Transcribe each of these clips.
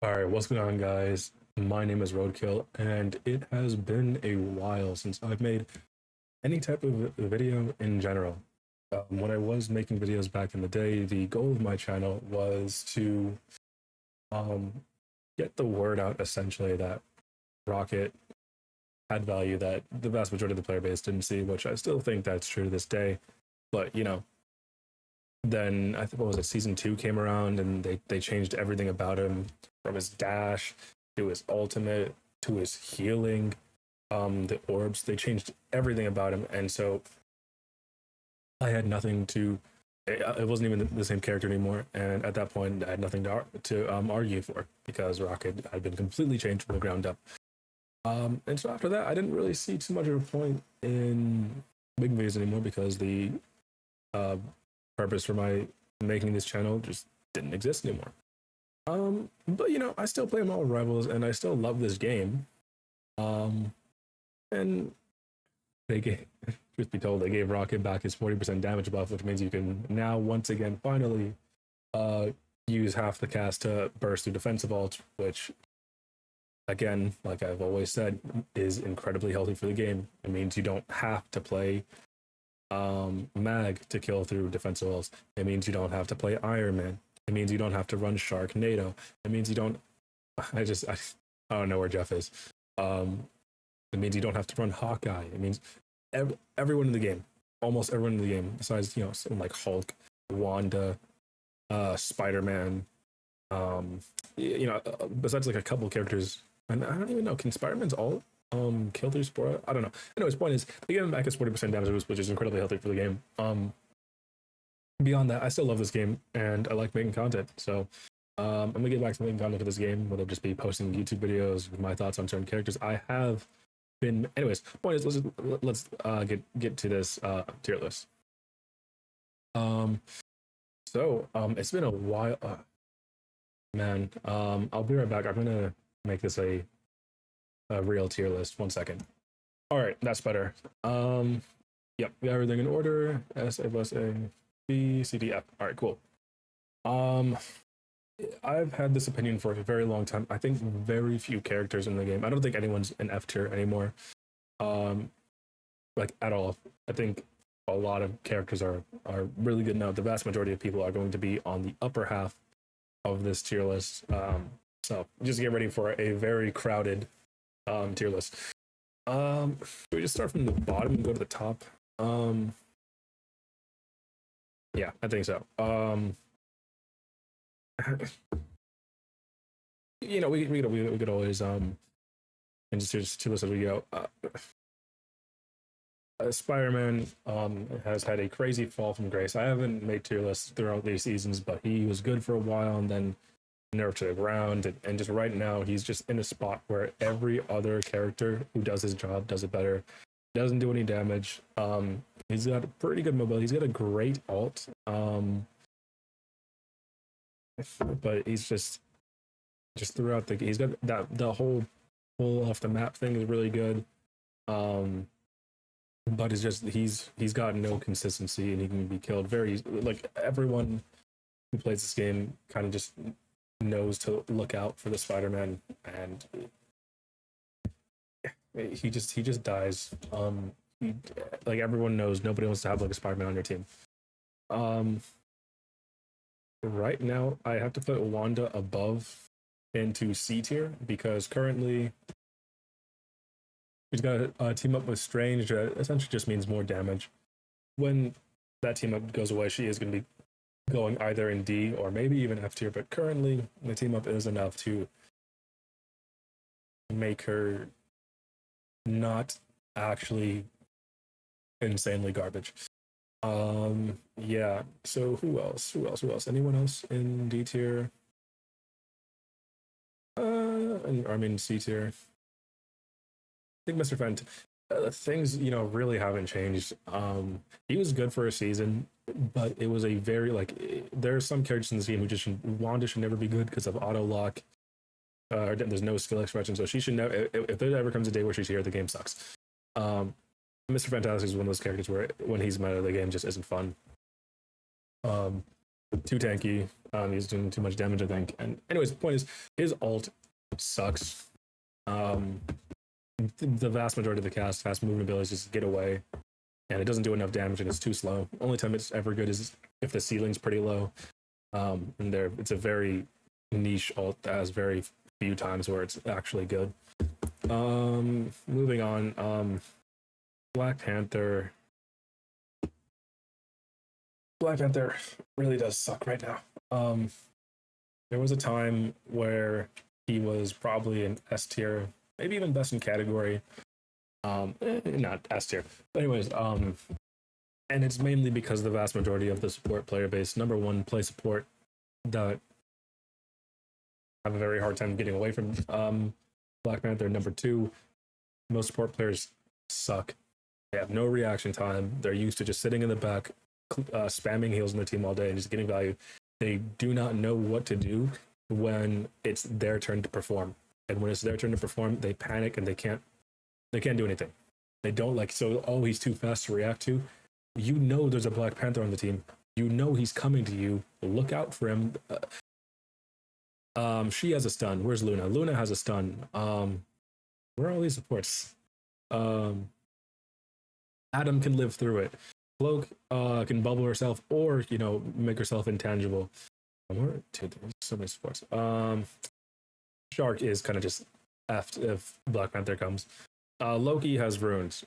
All right, what's going on, guys? My name is Roadkill, and it has been a while since I've made any type of video in general. When I was making videos back in the day, the goal of my channel was to um, get the word out essentially that Rocket had value that the vast majority of the player base didn't see, which I still think that's true to this day. But, then I think what was it, season two came around and they changed everything about him from his dash to his ultimate to his healing, the orbs. They changed everything about him, and so I had nothing to. It wasn't even the same character anymore, and at that point, I had nothing to argue for because Rocket had been completely changed from the ground up. And so after that, I didn't really see too much of a point in making videos anymore because the uh, purpose for my making this channel just didn't exist anymore. But I still play Marvel Rivals and I still love this game. And they gave, truth be told, they gave Rocket back his 40% damage buff, which means you can now once again finally use half the cast to burst through defensive ult, which again, like I've always said, is incredibly healthy for the game. It means you don't have to play mag to kill through defensive ults. It means you don't have to play Iron Man. It means you don't have to run Sharknado. It means you don't. I don't know where Jeff is. It means you don't have to run Hawkeye. It means everyone in the game, almost everyone in the game, besides someone like Hulk, Wanda, Spider-Man. Besides like a couple characters, and I don't even know. Can Spider-Man's all kill through Spora? I don't know. Anyways, point is they give him back his 40% damage boost, which is incredibly healthy for the game. Beyond that, I still love this game and I like making content. So I'm gonna get back to making content for this game, whether it just be posting YouTube videos with my thoughts on certain characters. I have been, anyways. Point is, let's get to this tier list. It's been a while, man. I'll be right back. I'm gonna make this a real tier list. 1 second. All right, that's better. Yep, we got everything in order. S A plus A. B, C, D, F. All right, cool. I've had this opinion for a very long time. I think very few characters in the game. I don't think anyone's in F tier anymore. Like at all. I think a lot of characters are really good now. The vast majority of people are going to be on the upper half of this tier list. So just get ready for a very crowded tier list. We just start from the bottom and go to the top. Yeah, I think so. We could always and just to list as we go. Spider-Man has had a crazy fall from grace. I haven't made tier lists throughout these seasons, but he was good for a while and then nerfed to the ground. And just right now, he's just in a spot where every other character who does his job does it better. Doesn't do any damage. He's got a pretty good mobility. He's got a great ult. But he's just throughout he's got the whole pull off the map thing is really good. But it's just he's got no consistency and he can be killed very like everyone who plays this game kind of just knows to look out for the Spider-Man, and he just dies. Like everyone knows, nobody wants to have like a Spider-Man on your team. Right now, I have to put Wanda above into C tier because currently he's got a team up with Strange that essentially just means more damage. When that team up goes away, she is going to be going either in D or maybe even F tier, but currently the team up is enough to make her not actually insanely garbage. Yeah, so who else? Anyone else in D tier? I mean C tier. I think Mr. Fent. Things really haven't changed. He was good for a season, but it was a very there are some characters in this game who just Wanda should never be good because of auto lock. There's no skill expression, so she should never. If there ever comes a day where she's here, the game sucks. Mr. Fantastic is one of those characters where when he's meta, the game just isn't fun. too tanky. He's doing too much damage, I think. And anyways, the point is, his ult sucks. The vast majority of the cast fast movement abilities just get away, and it doesn't do enough damage, and it's too slow. Only time it's ever good is if the ceiling's pretty low. And it's a very niche ult that has very few times where it's actually good. Moving on. Black Panther. Black Panther really does suck right now. There was a time where he was probably an S tier, maybe even best in category. Not S tier, but anyways, and it's mainly because the vast majority of the support player base, number one, play support that have a very hard time getting away from Black Panther. Number two, most support players suck. They have no reaction time. They're used to just sitting in the back, spamming heals in their team all day and just getting value. They do not know what to do when it's their turn to perform. And when it's their turn to perform, they panic and they can't do anything. They don't he's too fast to react to. You know there's a Black Panther on the team. You know he's coming to you. Look out for him. She has a stun. Where's Luna? Luna has a stun. Where are all these supports? Adam can live through it. Cloak can bubble herself or, make herself intangible. There's so many supports. Shark is kind of just effed if Black Panther comes. Loki has runes.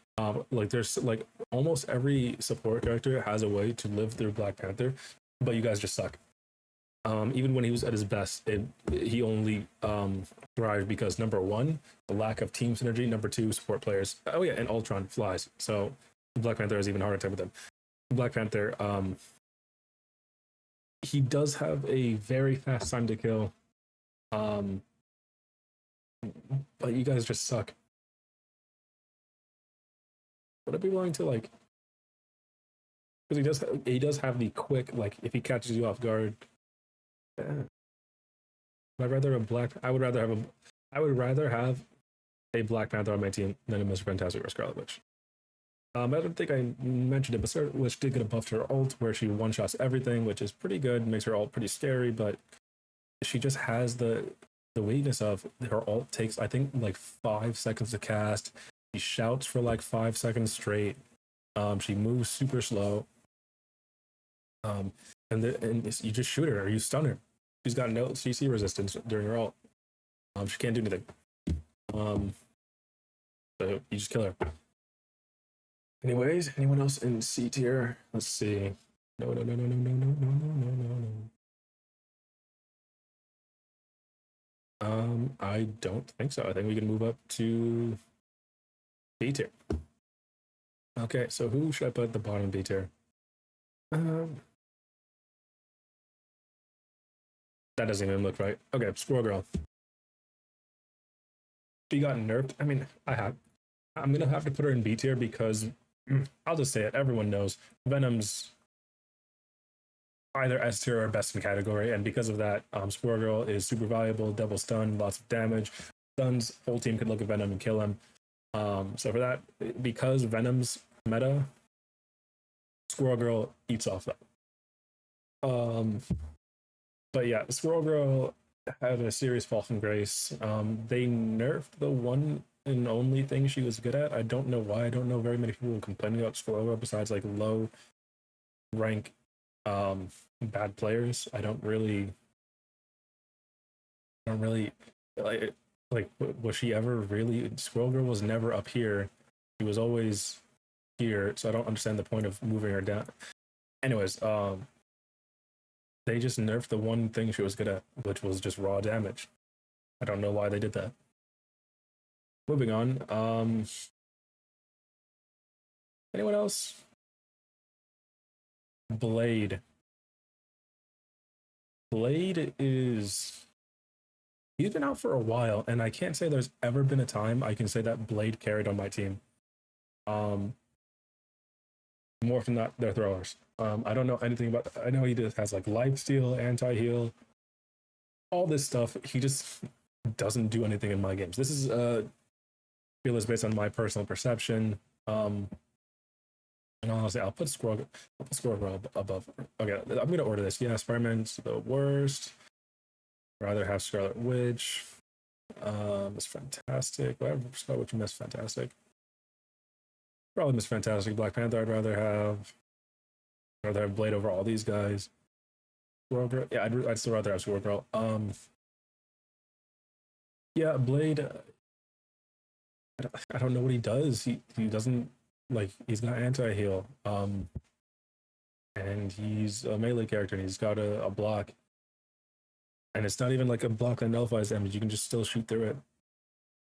There's almost every support character has a way to live through Black Panther, but you guys just suck. Even when he was at his best, he only thrived because number one, the lack of team synergy. Number two, support players. Oh yeah, and Ultron flies. So Black Panther has even harder time with them. Black Panther, he does have a very fast time to kill. But you guys just suck. Would I be willing to because he does have the quick, if he catches you off guard. I would rather have a Black Panther on my team than a Mr. Fantastic or Scarlet Witch. I don't think I mentioned it, but Scarlet Witch did get a buff to her ult where she one-shots everything, which is pretty good, makes her ult pretty scary, but she just has the weakness of her ult takes, I think, 5 seconds to cast. She shouts for 5 seconds straight. She moves super slow. And you just shoot her or you stun her. She's got no CC resistance during her ult. She can't do anything. So you just kill her. Anyways, anyone else in C tier? Let's see. No. I don't think so. I think we can move up to B tier. Okay, so who should I put at the bottom of B tier? That doesn't even look right. Okay, Squirrel Girl. She got nerfed. I mean, I'm gonna have to put her in B tier because I'll just say it. Everyone knows Venom's either S tier or best in category, and because of that, Squirrel Girl is super valuable. Double stun, lots of damage. Stuns, whole team could look at Venom and kill him. So for that, because Venom's meta, Squirrel Girl eats off that. But yeah, Squirrel Girl had a serious fall from grace. They nerfed the one and only thing she was good at. I don't know why. I don't know very many people complaining about Squirrel Girl besides low rank bad players. I don't really was she ever really? Squirrel Girl was never up here. She was always here, so I don't understand the point of moving her down. Anyways, they just nerfed the one thing she was good at, which was just raw damage. I don't know why they did that. Moving on. Anyone else? Blade. Blade is... He's been out for a while, and I can't say there's ever been a time I can say that Blade carried on my team. More from that, they're throwers. I don't know anything about... I know he just has lifesteal, anti-heal, all this stuff. He just doesn't do anything in my games. This is feel is based on my personal perception. And honestly, I'll put Squirrel Girl above her. Okay, I'm gonna order this. Yeah, Spider-Man's the worst. Rather have Scarlet Witch. Miss Fantastic. Whatever Scarlet Witch and Miss Fantastic. Probably Miss Fantastic. Black Panther. I'd rather have Blade over all these guys. Squirrel Girl. Yeah, I'd still rather have Squirrel Girl. Yeah, Blade. I don't know what he does. He doesn't like. He's got anti heal. And he's a melee character, and he's got a block, and it's not even like a block that nullifies damage. You can just still shoot through it,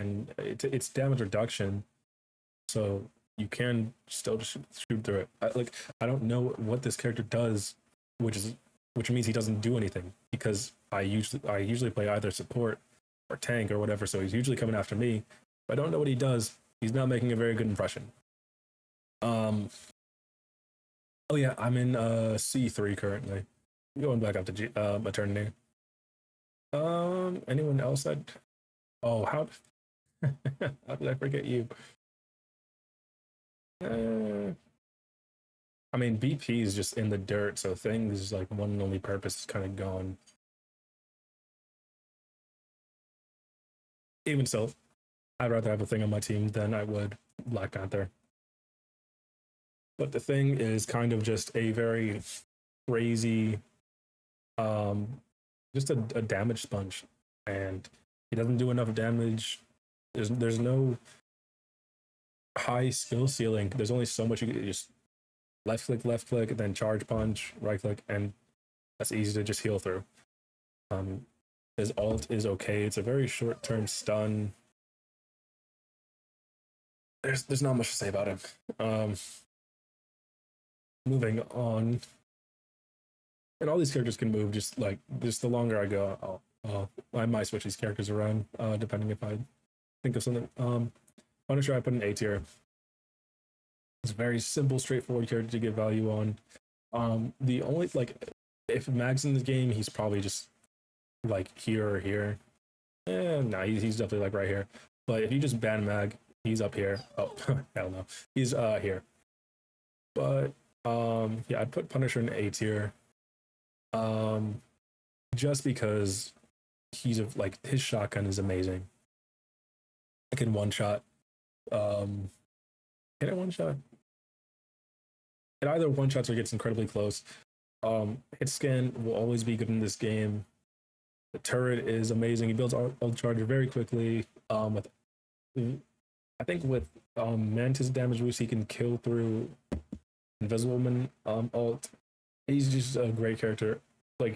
and it's damage reduction, so you can still just shoot through it. I don't know what this character does, which means he doesn't do anything because I usually play either support or tank or whatever. So he's usually coming after me. If I don't know what he does, he's not making a very good impression. Oh yeah, I'm in C3 currently. Going back up to maternity. Anyone else that? Oh, how did I forget you? I mean, BP is just in the dirt, so things like one and only purpose is kind of gone. Even so, I'd rather have a thing on my team than I would Black Panther. But the thing is kind of just a very crazy, um, just a damage sponge, and he doesn't do enough damage. There's no high skill ceiling. There's only so much you can just left click, then charge punch, right click, and that's easy to just heal through. His alt is okay. It's a very short term stun. There's not much to say about him. Moving on, and all these characters can move. Just the longer I go, I might switch these characters around depending if I think of something. Punisher I put in A tier. It's a very simple, straightforward character to get value on. The only if Mag's in the game, he's probably just like here or here. No, he's definitely like right here. But if you just ban Mag, he's up here. Oh, hell no, he's here. But yeah, I'd put Punisher in A tier. Just because his shotgun is amazing. I can one shot. Can I one shot? It either one shots or gets incredibly close. Hit scan will always be good in this game. The turret is amazing. He builds all charger very quickly. I think with Mantis damage boost, he can kill through Invisible Man alt. He's just a great character.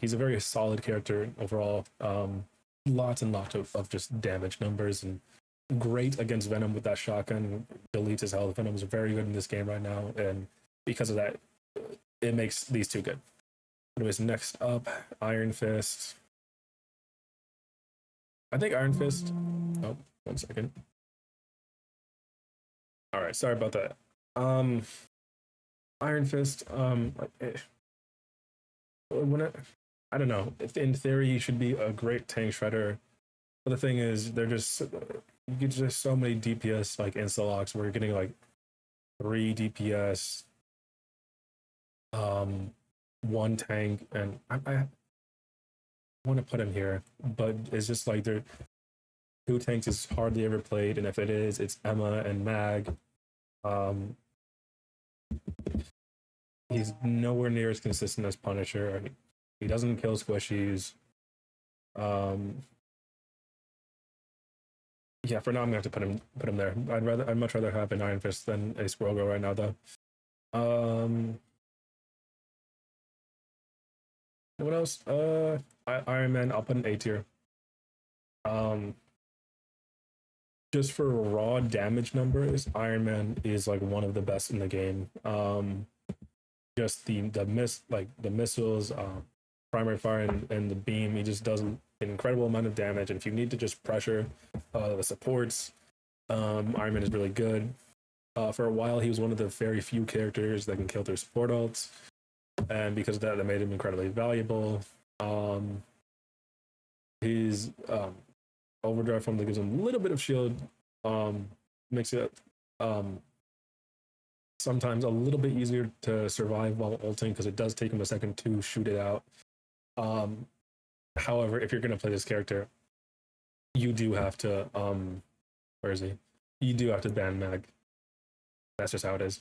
He's a very solid character overall. Lots and lots of just damage numbers, and great against Venom with that shotgun. Deletes his health. Venom is very good in this game right now, and because of that, it makes these two good. Anyways, next up, Iron Fist. I think Iron Fist. Oh, 1 second. All right, sorry about that. Iron Fist. I don't know. In theory, he should be a great tank shredder. But the thing is, you get just so many DPS insta locks where you're getting 3 DPS, 1 tank, and I want to put him here, but it's just there 2 tanks is hardly ever played, and if it is, it's Emma and Mag. He's nowhere near as consistent as Punisher. He doesn't kill squishies. Yeah, for now I'm gonna have to put him there. I'd much rather have an Iron Fist than a Squirrel Girl right now, though. What else? Iron Man, I'll put an A tier. Just for raw damage numbers, Iron Man is one of the best in the game. Just the missiles, primary fire, and the beam, he just does an incredible amount of damage. And if you need to just pressure the supports, Iron Man is really good. For a while, he was one of the very few characters that can kill through support ults, and because of that made him incredibly valuable. His overdrive form that gives him a little bit of shield makes it sometimes a little bit easier to survive while ulting because it does take him a second to shoot it out. Um, However, if you're going to play this character, you do have to where is he? You do have to ban mag. That's just how it is.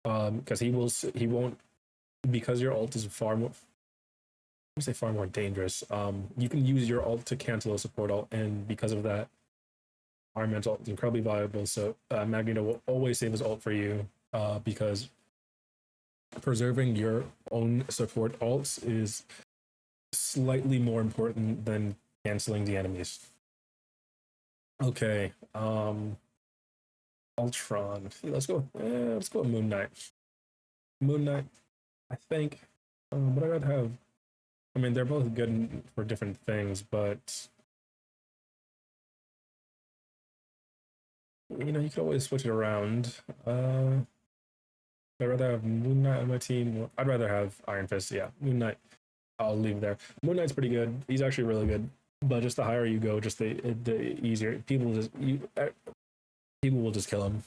Because he won't, because your ult is far more, I say far more dangerous. You can use your ult to cancel a support ult, and because of that, our mental ult is incredibly valuable. So Magneto will always save his ult for you, because preserving your own support ults is slightly more important than canceling the enemies. Okay, Ultron. Let's go. Let's go with Moon Knight. Moon Knight. I think. What I'd have. I mean, they're both good for different things, but you know, you could always switch it around. I'd rather have Moon Knight on my team. I'd rather have Iron Fist. Yeah, Moon Knight. I'll leave there. Moon Knight's pretty good. He's actually really good. But just the higher you go, just the easier. People will just kill him.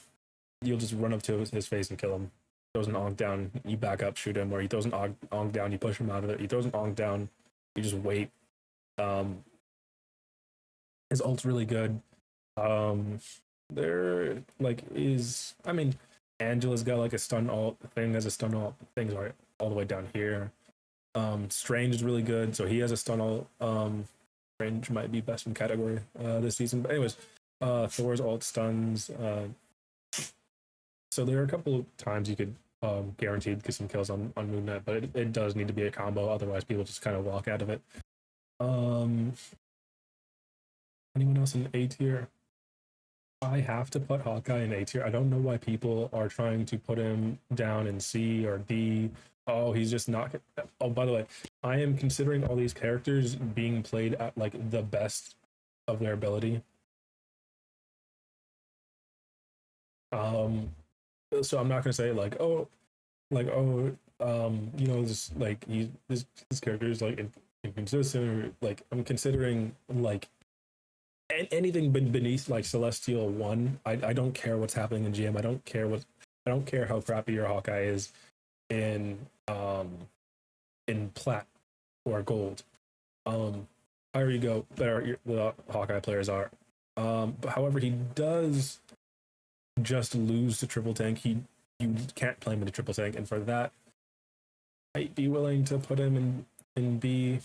You'll just run up to his face and kill him. He throws an onk down, you back up, shoot him, or he throws an onk down, you push him out of it. He throws an onk down, you just wait. His ult's really good. There like is, I mean, Angela's got like a stun ult thing, has a stun ult things right all the way down here. Strange is really good, so he has a stun ult. Strange might be best in category this season. But anyways, Thor's ult stuns. So there are a couple of times you could guaranteed get some kills on Moon Knight, but it does need to be a combo. Otherwise, people just kind of walk out of it. Anyone else in A tier? I have to put Hawkeye in A tier. I don't know why people are trying to put him down in C or D. Oh, he's just not. Oh, by the way, I am considering all these characters being played at like the best of their ability. So I'm not gonna say like you know, this like this character is like inconsistent, or like I'm considering like anything beneath like Celestial 1. I don't care what's happening in GM. I don't care how crappy your Hawkeye is in plat or gold. Higher you go, better the Hawkeye players are. But however, he does just lose to triple tank. You can't play him in a triple tank, and for that, I'd be willing to put him in B.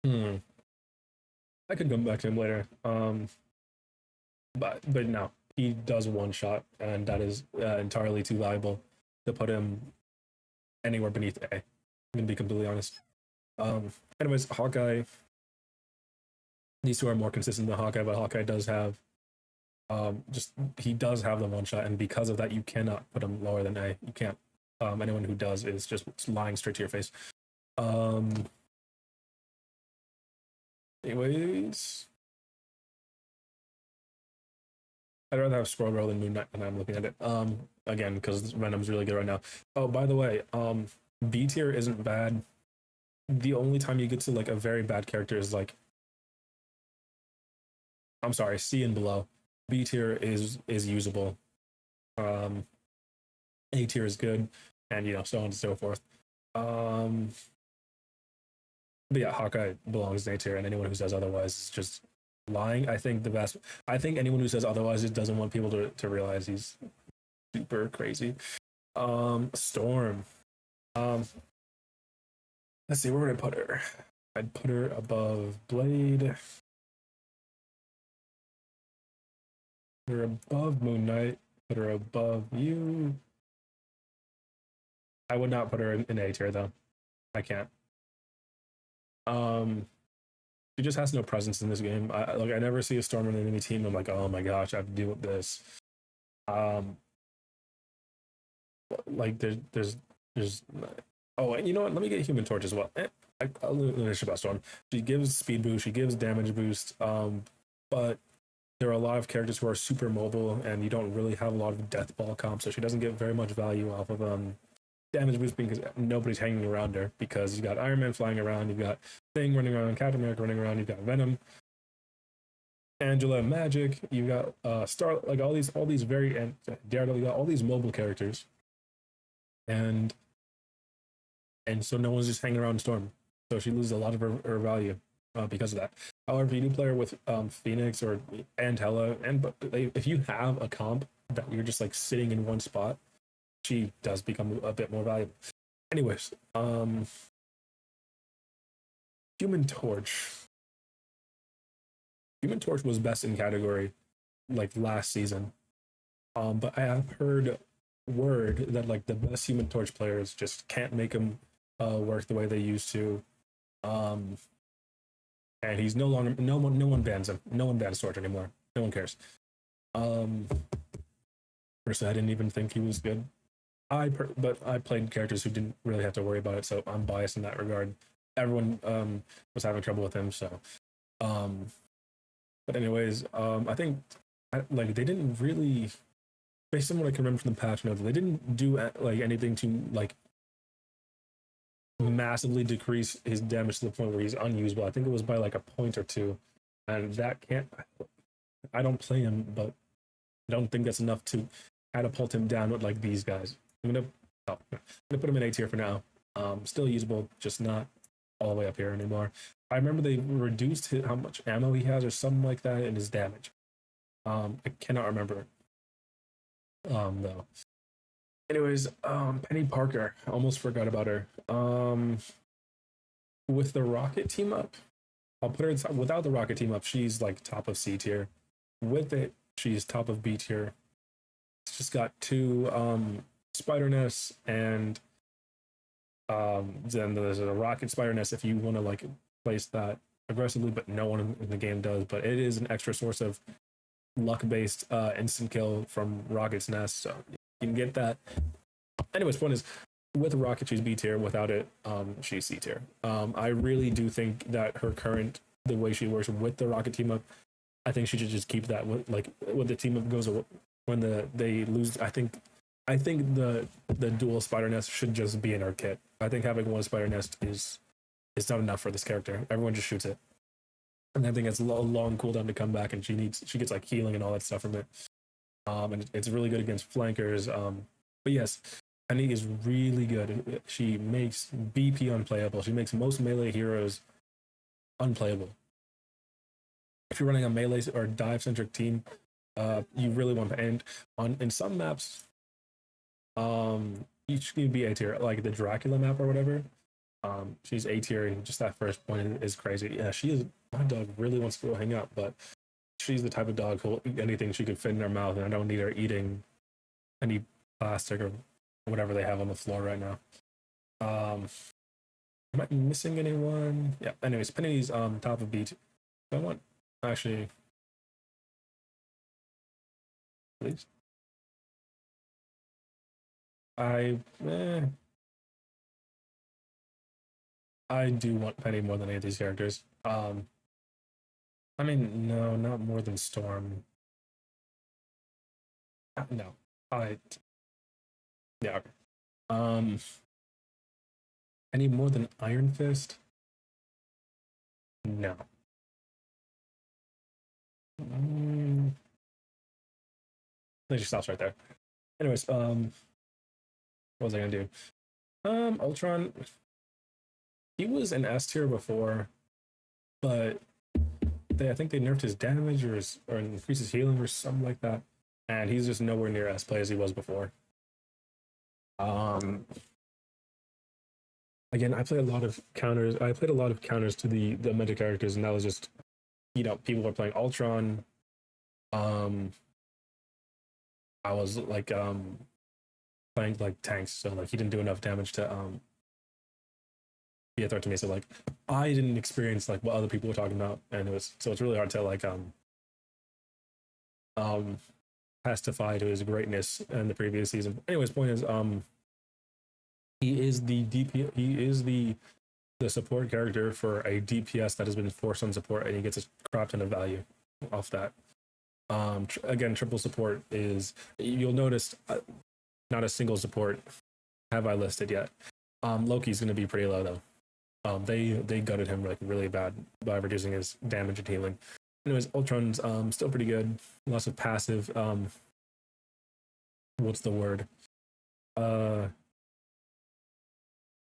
I could come back to him later. But no, he does one shot, and that is entirely too valuable to put him anywhere beneath A. I'm gonna be completely honest. Anyways, Hawkeye. These two are more consistent than Hawkeye, but Hawkeye does have he does have the one shot, and because of that, you cannot put him lower than A. You can't. Anyone who does is just lying straight to your face. Anyways, I'd rather have Squirrel Girl than Moon Knight when I'm looking at it. Again, because Venom's really good right now. Oh, by the way, B tier isn't bad. The only time you get to like a very bad character is like, I'm sorry, C and below. B tier is usable. A tier is good, and you know, so on and so forth. But yeah, Hawkeye belongs in A tier, and anyone who says otherwise is just lying. I think anyone who says otherwise just doesn't want people to realize he's super crazy. Storm. Let's see, where would I put her? I'd put her above Blade. Put her above Moon Knight. Put her above you. I would not put her in A tier though. I can't. She just has no presence in this game. I never see a Storm on an enemy team. I'm like, oh my gosh, I have to deal with this. Like there's oh, and you know what? Let me get Human Torch as well. I'll finish about Storm. She gives speed boost, she gives damage boost, but there are a lot of characters who are super mobile, and you don't really have a lot of death ball comp, so she doesn't get very much value off of damage boost because nobody's hanging around her, because you got Iron Man flying around, you've got Thing running around, Captain America running around, you've got Venom. Angela and Magic. You got Star, like all these very, and Daredevil. You got all these mobile characters, and so no one's just hanging around Storm. So she loses a lot of her value because of that. However, you do play her with Phoenix or and Hela, and but if you have a comp that you're just like sitting in one spot, she does become a bit more valuable. Anyways, Human Torch. Human Torch was best in category like last season. But I have heard word that like the best Human Torch players just can't make him work the way they used to. Um, and he's no longer no one bans him. No one bans Torch anymore. No one cares. Um, Personally, I didn't even think he was good. But I played characters who didn't really have to worry about it, so I'm biased in that regard. Everyone was having trouble with him, so. Um, but anyways, I think like they didn't really, based on what I can remember from the patch notes, they didn't do like anything to like massively decrease his damage to the point where he's unusable. I think it was by like a point or two, and that can't. I don't play him, but I don't think that's enough to catapult him down with like these guys. I'm gonna put him in A tier for now. Still usable, just not all the way up here anymore. I remember they reduced how much ammo he has or something like that in his damage. I cannot remember. Though. Anyways, Penny Parker. I almost forgot about her. With the Rocket team up, I'll put her without the Rocket team up. She's like top of C tier. With it, she's top of B tier. It's just got two spider nests and then there's a rocket spider nest if you want to like place that aggressively, but no one in the game does. But it is an extra source of luck-based instant kill from Rocket's nest, so you can get that. Anyways, point is, with Rocket she's B tier. Without it, she's C tier. I really do think that the way she works with the Rocket team up, I think she should just keep that. Like when the team up goes, when they lose, I think the dual spider nest should just be in her kit. I think having one spider nest is not enough for this character. Everyone just shoots it, and I think it's a long cooldown to come back, and she gets like healing and all that stuff from it. And it's really good against flankers. But yes, Penny is really good. She makes BP unplayable. She makes most melee heroes unplayable. If you're running a melee or dive centric team, you really want to end in some maps. Each can be A tier, like the Dracula map or whatever. She's A tier, and just that first point is crazy. Yeah, she is. My dog really wants to go hang out, but she's the type of dog who'll eat anything she could fit in her mouth, and I don't need her eating any plastic or whatever they have on the floor right now. Am I missing anyone? Yeah. Anyways, Penny's top of beat. I want actually, please. I do want Penny more than any of these characters. I mean, no, not more than Storm. No, yeah. Okay. Um, Any more than Iron Fist? No. I think she stops right there. Anyways, what was I gonna do? Ultron. He was an S tier before, but I think they nerfed his damage or increased his healing or something like that, and he's just nowhere near as play as he was before. Again, I played a lot of counters. I played a lot of counters to the meta characters, and that was just, people were playing Ultron. I was like playing like tanks, so like he didn't do enough damage to be a threat to me. So like I didn't experience like what other people were talking about, and it's really hard to like testify to his greatness in the previous season. Anyways, point is he is the DP. He is the support character for a DPS that has been forced on support, and he gets a crap ton of value off that. Again, triple support is, you'll notice not a single support have I listed yet. Loki's going to be pretty low though. They gutted him like really bad by reducing his damage and healing. anyways, Ultron's still pretty good. Lots of passive what's the word? Uh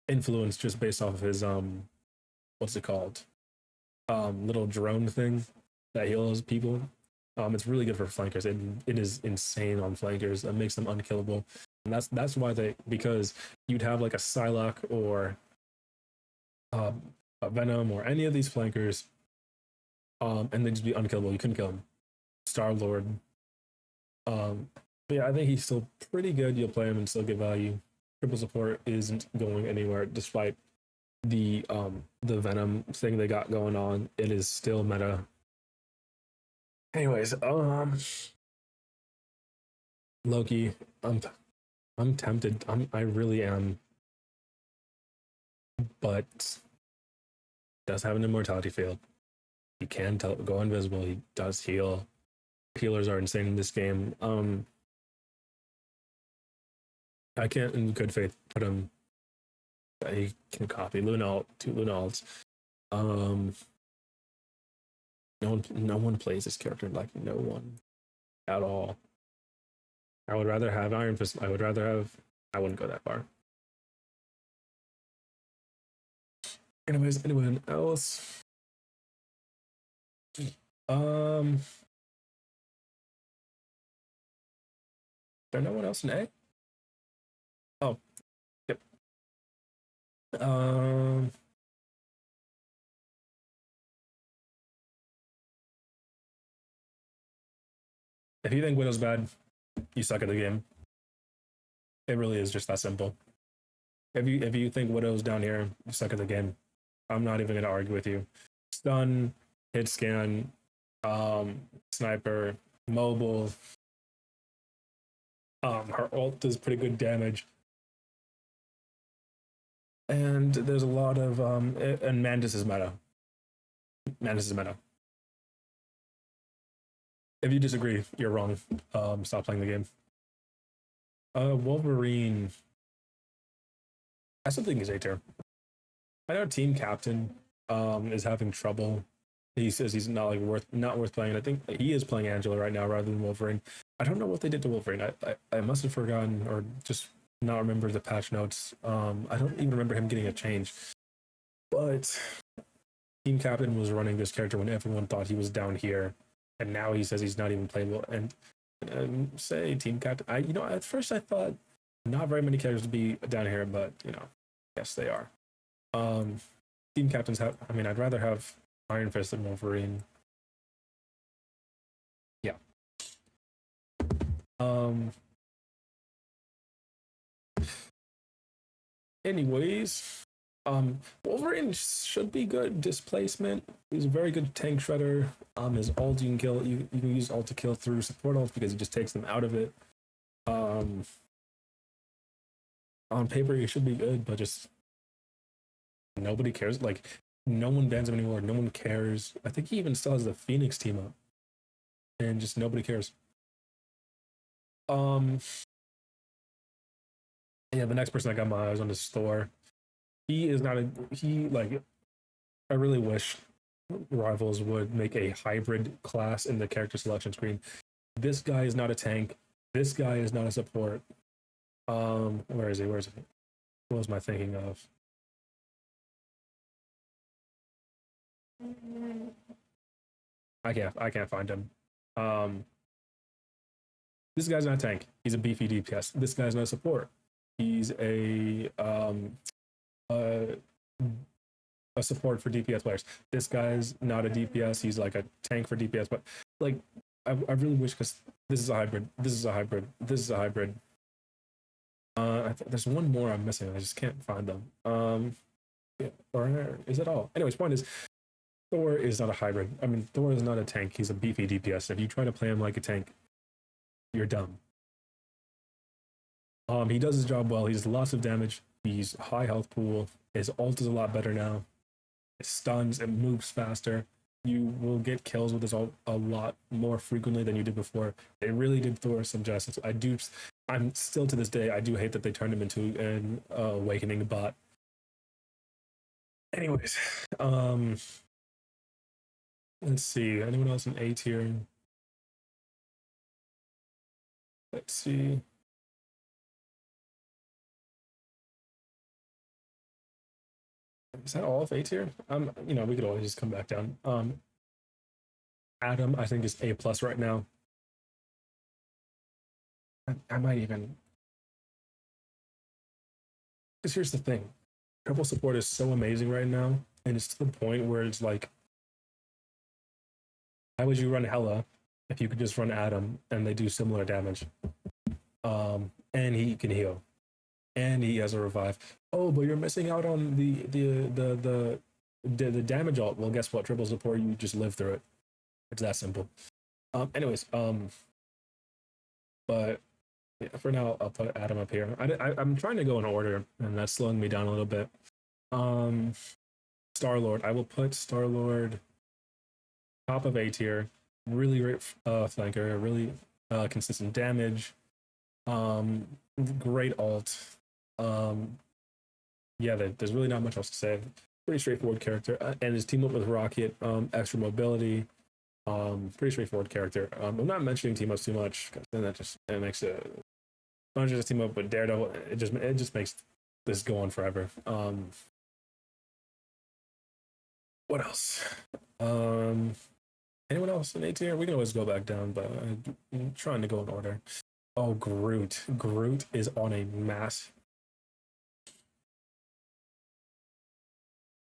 influence just based off of his what's it called? Little drone thing that heals people. It's really good for flankers. It is insane on flankers. That makes them unkillable. And that's why because you'd have like a Psylocke or um, a Venom or any of these flankers, and they'd just be unkillable. You couldn't kill them. Star Lord. But yeah, I think he's still pretty good. You'll play him and still get value. Triple support isn't going anywhere despite the Venom thing they got going on. It is still meta. Anyways, Loki, I'm tempted. I really am. But does have an immortality field. He can go invisible. He does heal. Healers are insane in this game. I can't in good faith put him. He can copy Luna 2 Luna alts. No one plays this character, like no one at all. I would rather have Iron Fist. I wouldn't go that far. Anyways, anyone else? There no one else in A? Oh, yep. If you think Widow's bad, you suck at the game. It really is just that simple. If you think Widow's down here, you suck at the game. I'm not even gonna argue with you. Stun, hit scan, sniper, mobile. Her ult does pretty good damage. And there's a lot of and Mantis is meta. Mantis is meta. If you disagree, you're wrong. Stop playing the game. Wolverine. I still think he's A tier. I know team captain is having trouble. He says he's not worth playing. I think he is playing Angela right now rather than Wolverine. I don't know what they did to Wolverine. I must have forgotten or just not remember the patch notes. I don't even remember him getting a change. But team captain was running this character when everyone thought he was down here, and now he says he's not even playable. And say team captain. At first I thought not very many characters would be down here, but yes they are. Team captains have. I mean, I'd rather have Iron Fist than Wolverine. Yeah. Anyways, Wolverine should be good displacement. He's a very good tank shredder. His ult you can kill. You can use ult to kill through support ult because he just takes them out of it. On paper, he should be good, but just nobody cares. Like no one bans him anymore. No one cares. I think he even still has the Phoenix team up, and just nobody cares. Yeah, the next person I got my eyes on is Thor. He is not I really wish Rivals would make a hybrid class in the character selection screen. This guy is not a tank. This guy is not a support. Where is he? Where is he? What was I thinking of? I can't find him. This guy's not a tank. He's a beefy DPS. This guy's not a support. He's a support for DPS players. This guy's not a DPS. He's like a tank for DPS. But like, I really wish because this is a hybrid. This is a hybrid. This is a hybrid. There's one more I'm missing. I just can't find them. Yeah, or is it all? Anyways, point is, Thor is not a hybrid. I mean, Thor is not a tank. He's a beefy DPS. If you try to play him like a tank, you're dumb. He does his job well. He does lots of damage. He's high health pool. His ult is a lot better now. It stuns. It moves faster. You will get kills with his ult a lot more frequently than you did before. They really did Thor some justice. I'm still to this day, I do hate that they turned him into an awakening bot. Anyways, Let's see. Anyone else in A tier? Let's see. Is that all of A tier? We could always just come back down. Adam, I think, is A plus right now. I might even, because here's the thing, triple support is so amazing right now, and it's to the point where it's like, why would you run Hela if you could just run Adam and they do similar damage? And he can heal, and he has a revive. Oh, but you're missing out on the damage alt. Well, guess what? Triple support, you just live through it. It's that simple. Anyways, but yeah, for now, I'll put Adam up here. I'm trying to go in order, and that's slowing me down a little bit. Star-Lord. I will put Star-Lord top of A tier. Really great flanker, really consistent damage. Great alt. Yeah, there's really not much else to say. Pretty straightforward character, and his team up with Rocket, extra mobility. Pretty straightforward character. I'm not mentioning team ups too much because then it makes it not just a team up with Daredevil. It just makes this go on forever. What else? Anyone else in A tier? We can always go back down, but I'm trying to go in order. Oh, Groot. Groot is on a mass.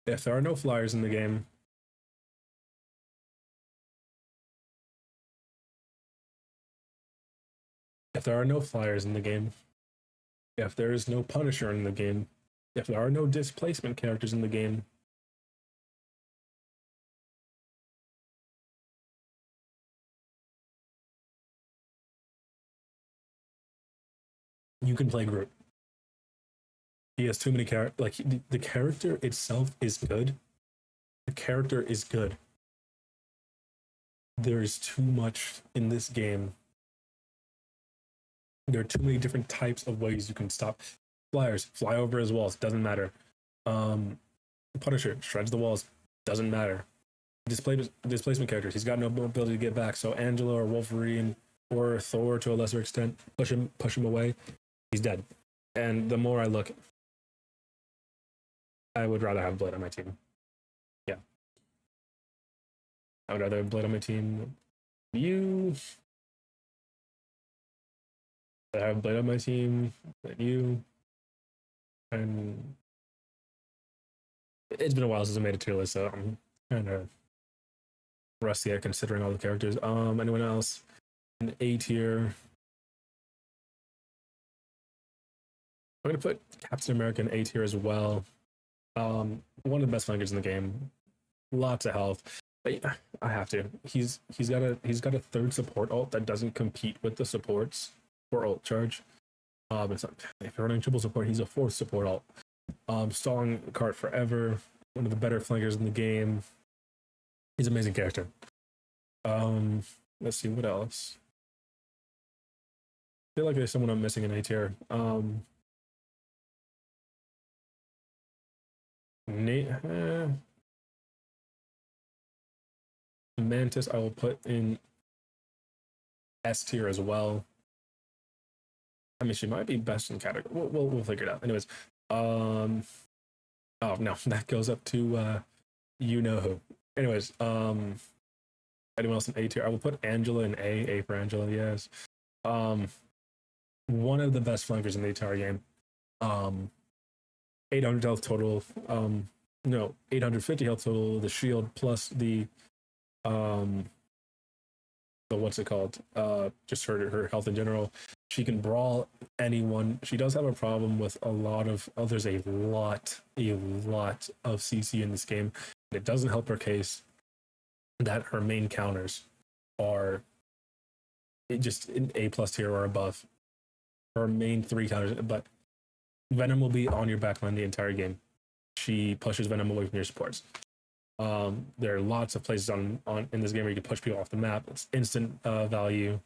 If there are no flyers in the game, if there are no flyers in the game, if there is no Punisher in the game, if there are no displacement characters in the game, you can play Groot. He has too many characters. Like the character itself is good. The character is good. There's too much in this game. There are too many different types of ways you can stop flyers. Fly over his walls, doesn't matter. Punisher shreds the walls, doesn't matter. Displacement characters, he's got no ability to get back. So Angela or Wolverine or Thor to a lesser extent, push him away, he's dead. And the more I look, I would rather have Blade on my team. Yeah. I would rather have Blade on my team. You. I have Blade on my team than you. And it's been a while since I made a tier list, so I'm kind of rusty at considering all the characters. Anyone else? An A tier. I'm gonna put Captain America in A tier as well. One of the best flankers in the game. Lots of health. But yeah, I have to. He's got a third support ult that doesn't compete with the supports for ult charge. It's not, if you're running triple support, he's a fourth support ult. Stalling cart forever. One of the better flankers in the game. He's an amazing character. Let's see what else. I feel like there's someone I'm missing in A tier. Mantis, I will put in S tier as well. I mean, she might be best in category. We'll figure it out. Anyways, oh no, that goes up to you know who. Anyways, anyone else in A tier? I will put Angela in A for Angela. Yes. One of the best flankers in the entire game. 800 health total. No, 850 health total. The shield plus the what's it called? Just her health in general. She can brawl anyone. She does have a problem with a lot of. Oh, there's a lot of CC in this game. It doesn't help her case that her main counters are just in A plus tier or above. Her main 3 counters, but Venom will be on your backline the entire game. She pushes Venom away from your supports. There are lots of places on in this game where you can push people off the map. It's instant value.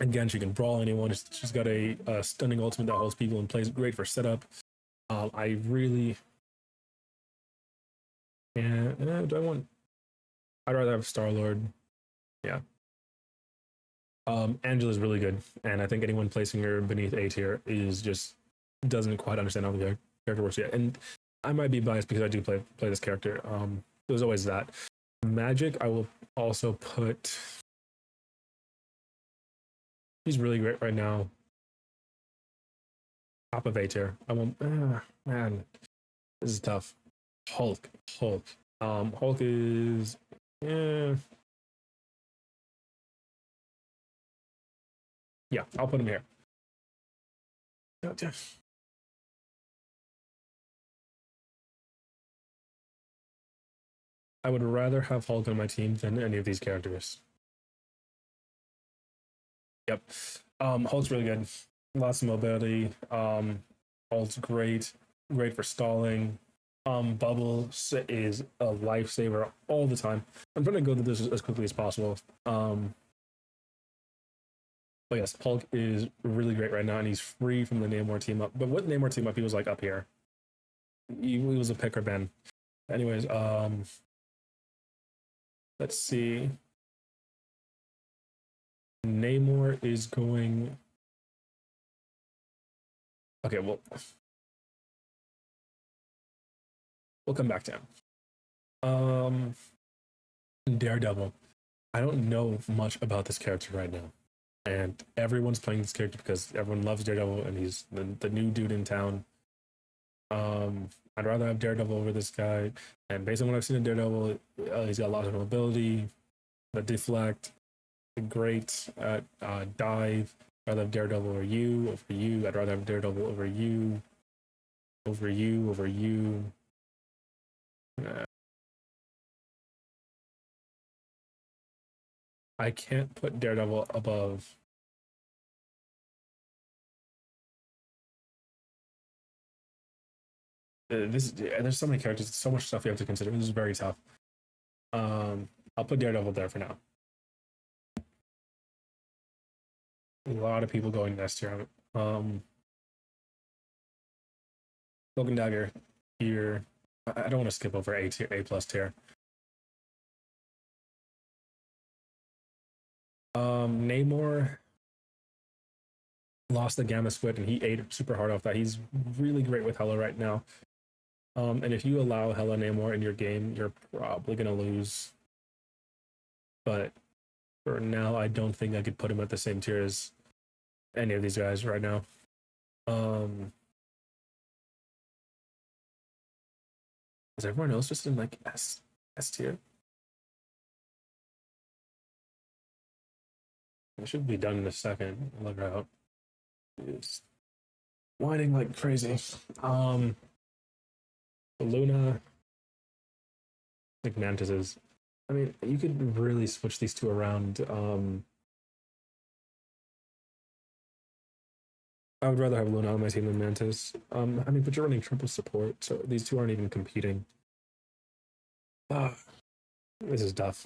Again, she can brawl anyone. She's got a stunning ultimate that holds people in place. Great for setup. I really And do I want? I'd rather have Star Lord. Yeah. Angela's really good, and I think anyone placing her beneath A tier is just doesn't quite understand how the character works yet. And I might be biased because I do play this character. There's always that. Magic, I will also put. He's really great right now. Top of A tier. I won't. Man, this is tough. Hulk. Hulk is. Yeah. Yeah, I'll put him here. I would rather have Hulk on my team than any of these characters. Yep. Hulk's really good. Lots of mobility. Hulk's great. Great for stalling. Bubble is a lifesaver all the time. I'm trying to go through this as quickly as possible. But yes, Hulk is really great right now, and he's free from the Namor team up. But with Namor team up, he was like up here. He was a picker Ben. Anyways, let's see. Namor is going. Okay, well, we'll come back to him. Daredevil. I don't know much about this character right now, and everyone's playing this character because everyone loves Daredevil, and he's the new dude in town. I'd rather have Daredevil over this guy, and based on what I've seen in Daredevil, he's got lots of mobility, the deflect, great at dive. I'd rather have Daredevil over you. I'd rather have Daredevil over you. Uh, I can't put Daredevil above. There's so many characters, so much stuff you have to consider. This is very tough. I'll put Daredevil there for now. A lot of people going next year. Cloak and Dagger here. I don't want to skip over A tier, A plus tier. Namor lost the Gamma Squid and he ate super hard off that. He's really great with Hela right now. And if you allow Hela Namor in your game, you're probably gonna lose. But for now, I don't think I could put him at the same tier as any of these guys right now. Is everyone else just in like S tier? It should be done in a second. Look out. It's whining like crazy. Luna, like Mantises. I mean, you could really switch these two around. I would rather have Luna on my team than Mantis. I mean, but you're running triple support, so these two aren't even competing. This is tough.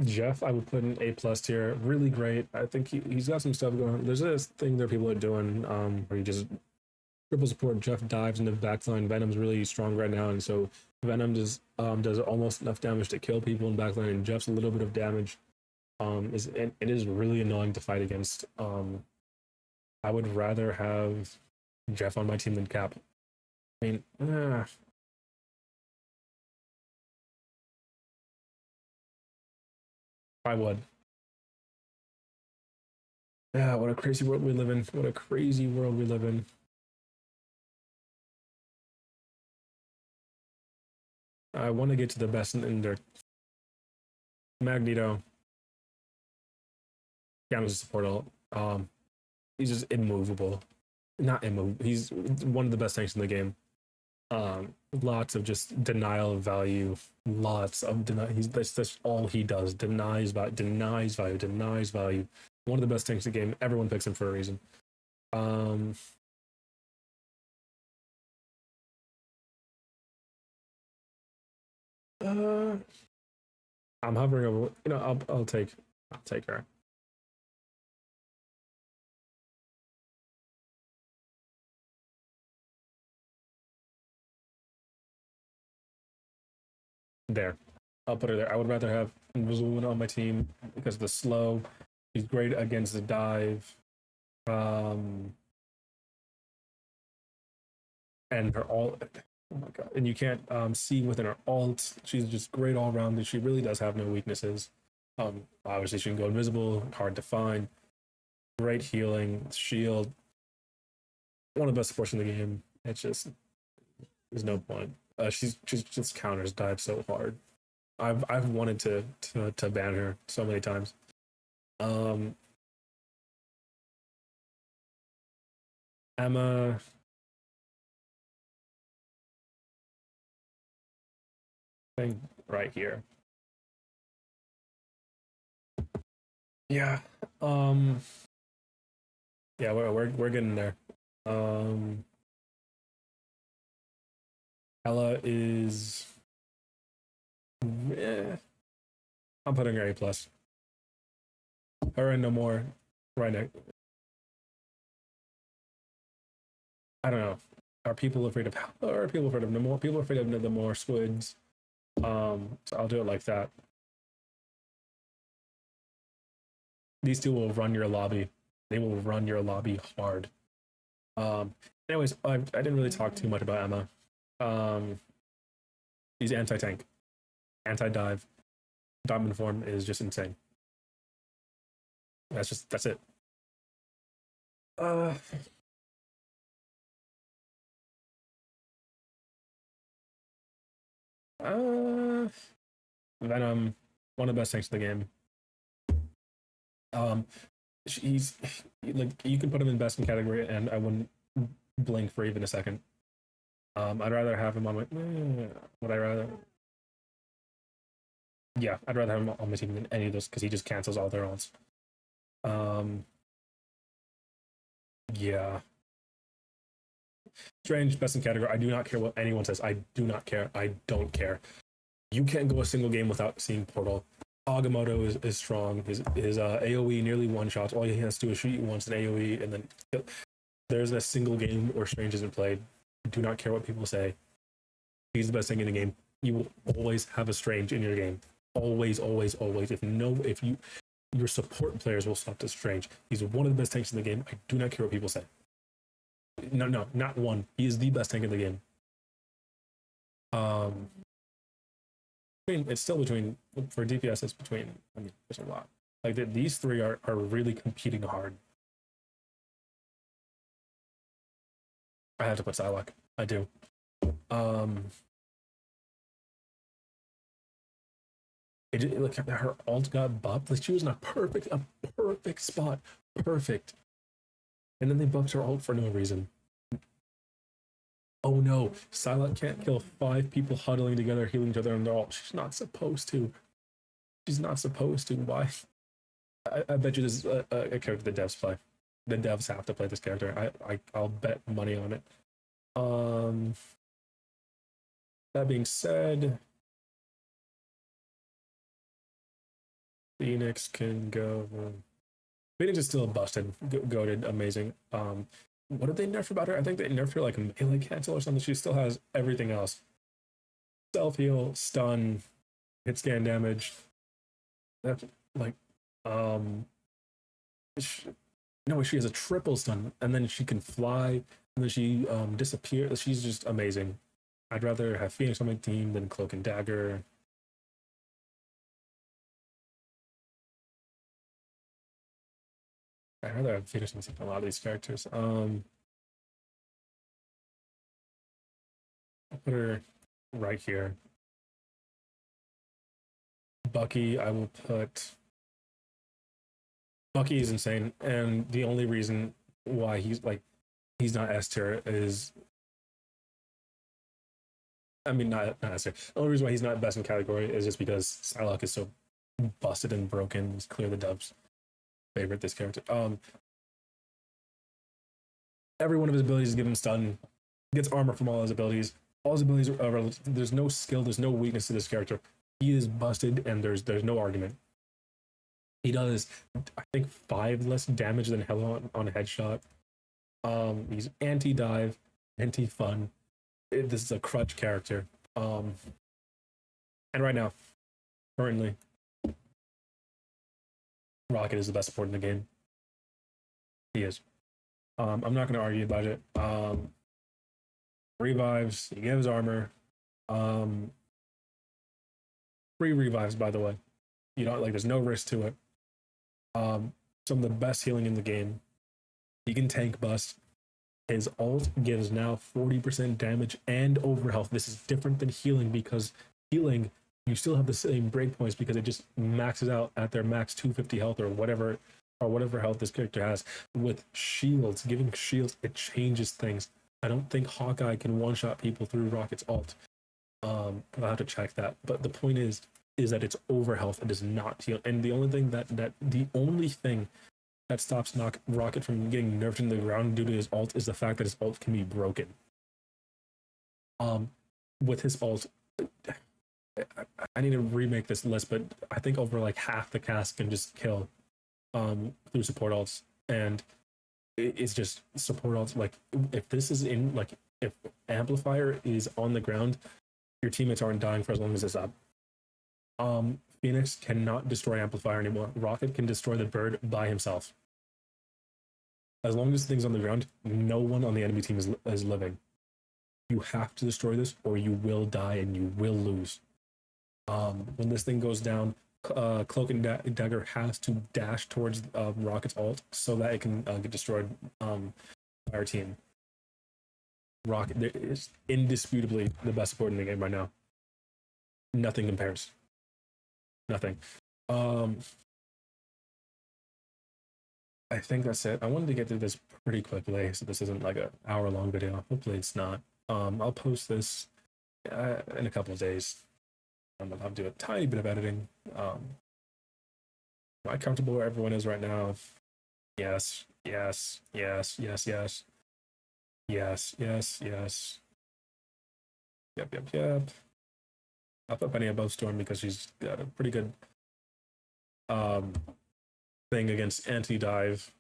Jeff, I would put in A plus tier. Really great. I think he's got some stuff going on. There's this thing that people are doing where you just triple support. Jeff dives into the backline. Venom's really strong right now, and so Venom does almost enough damage to kill people in backline, and Jeff's a little bit of damage. It is really annoying to fight against. I would rather have Jeff on my team than Cap. I mean, I would. Yeah, what a crazy world we live in. What a crazy world we live in. I want to get to the best in there. Magneto. Gamma's a support ult. He's just immovable. Not immovable. He's one of the best tanks in the game. Lots of just denial of value. Lots of that's all he does. Denies value. One of the best tanks in the game. Everyone picks him for a reason. I'm hovering over. I'll take her. there. I'll put her there. I would rather have Invisible on my team because of the slow. She's great against the dive. And her all, oh my god! And you can't see within her alt. She's just great all around. She really does have no weaknesses. Obviously she can go invisible, hard to find. Great healing, shield. One of the best supports in the game. It's just there's no point. She's just counters dive so hard. I've wanted to ban her so many times. Emma. Thing right here. Yeah. Yeah, we're getting there. Ella is I'm putting her A plus. Her and no more right now. I don't know. Are people afraid of Hella or are people afraid of no more? People are afraid of the more squids. So I'll do it like that. These two will run your lobby. They will run your lobby hard. Anyways, I didn't really talk too much about Emma. She's anti-tank, anti-dive. Diamond form is just insane. That's it. Venom, one of the best tanks in the game. He's like you can put him in best in category, and I wouldn't blink for even a second. I'd rather have him on my. Would I rather? Yeah, I'd rather have him on my team than any of those because he just cancels all their odds. Yeah. Strange, best in category. I do not care what anyone says. I do not care. I don't care. You can't go a single game without seeing Portal. Agamotto is strong. His AoE nearly one shots. All he has to do is shoot you once an AoE, and then there isn't a single game where Strange isn't played. I do not care what people say. He's the best thing in the game. You will always have a Strange in your game. Always, always, always. If your support players will stop to Strange. He's one of the best tanks in the game. I do not care what people say. No, not one. He is the best tank in the game. It's still between for DPS. It's between. I mean, there's a lot. Like these three are really competing hard. I have to put Psylocke. I do. Look, her alt got buffed. Like she was in a perfect spot. Perfect. And then they buffed her alt for no reason. Oh no, Psylocke can't kill 5 people huddling together, healing each other on their alt. She's not supposed to. She's not supposed to. Why? I bet you this is a character the devs play. The devs have to play this character. I'll bet money on it. That being said, Phoenix can go. Phoenix is still busted, goated, amazing. What did they nerf about her? I think they nerfed her like a melee cancel or something. She still has everything else: self heal, stun, hit scan damage. That's like, she has a triple stun, and then she can fly, and then she disappears. She's just amazing. I'd rather have Phoenix on my team than Cloak and Dagger. I'd rather have Phoenix on a lot of these characters. I'll put her right here. Bucky, I will put. Bucky is insane, and the only reason why he's not S tier is. I mean, not S tier. The only reason why he's not best in category is just because Psylocke is so busted and broken. It's clear the devs favorite this character. Every one of his abilities give him stun. He gets armor from all his abilities. All his abilities are there's no skill, there's no weakness to this character. He is busted, and there's no argument. He does, I think, 5 less damage than Hella on a headshot. He's anti-dive, anti-fun. This is a crutch character. And right now, currently, Rocket is the best support in the game. He is. I'm not going to argue about it. Revives, he gives armor. Free revives, by the way. You know, like there's no risk to it. Some of the best healing in the game. He can tank bust. His ult gives now 40% damage and overhealth. This is different than healing because healing, you still have the same breakpoints because it just maxes out at their max 250 health or whatever health this character has. With shields, giving shields, it changes things. I don't think Hawkeye can one-shot people through Rocket's ult. I'll have to check that. But the point is that it's overhealth. It does not heal. And the only thing that stops Rocket from getting nerfed into the ground due to his ult is the fact that his ult can be broken. With his ult, I need to remake this list, but I think over like half the cast can just kill through support ults, and it's just support ults. Like if this is in like if Amplifier is on the ground, your teammates aren't dying for as long as it's up. Phoenix cannot destroy Amplifier anymore. Rocket can destroy the bird by himself. As long as things on the ground, no one on the enemy team is living. You have to destroy this or you will die and you will lose. When this thing goes down, Cloak and Dagger has to dash towards Rocket's ult so that it can get destroyed by our team. Rocket is indisputably the best support in the game right now. Nothing compares. Nothing. I think that's it. I wanted to get through this pretty quickly, so this isn't like an hour-long video. Hopefully it's not. I'll post this in a couple of days. I'll have to do a tiny bit of editing. Am I comfortable where everyone is right now? Yes, yes, yes, yes, yes. Yes, yes, yes. Yep, yep, yep. I'll put Penny above Storm because she's got a pretty good thing against anti-dive.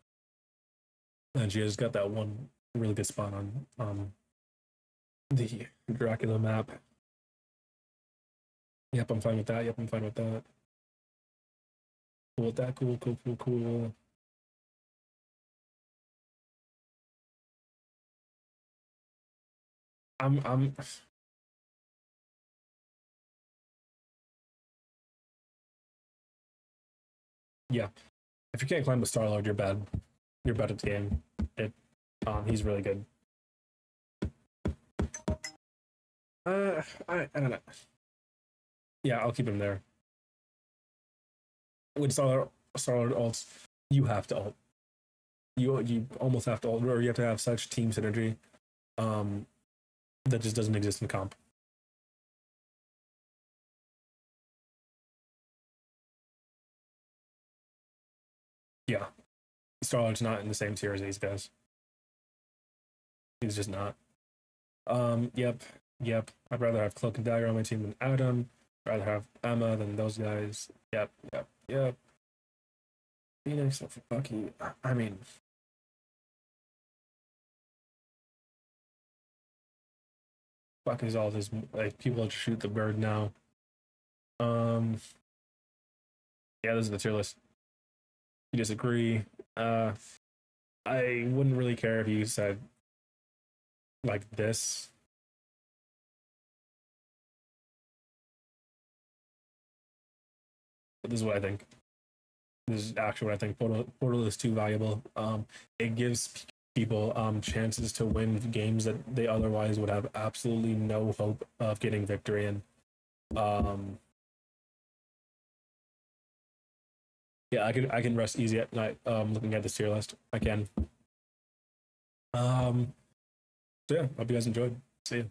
And she has got that one really good spot on the Dracula map. Yep, I'm fine with that. Yep, I'm fine with that. Cool with that. Cool, cool, cool, cool. I'm yeah. If you can't climb with Star-Lord, you're bad. You're bad at the game. He's really good. I don't know. Yeah, I'll keep him there. With Star-Lord ults, you have to ult. You almost have to ult, or you have to have such team synergy that just doesn't exist in comp. Yeah, Star-Lord's not in the same tier as these guys. He's just not. Yep. I'd rather have Cloak and Dagger on my team than Adam. I'd rather have Emma than those guys. Yep. Phoenix for Bucky. I mean, Bucky's all this like people shoot the bird now. Yeah, this is the tier list. You disagree? I wouldn't really care if you said like this. But this is what I think. This is actually what I think. Portal is too valuable. It gives people chances to win games that they otherwise would have absolutely no hope of getting victory in. Yeah, I can rest easy at night looking at this tier list. I can. So yeah, hope you guys enjoyed. See you.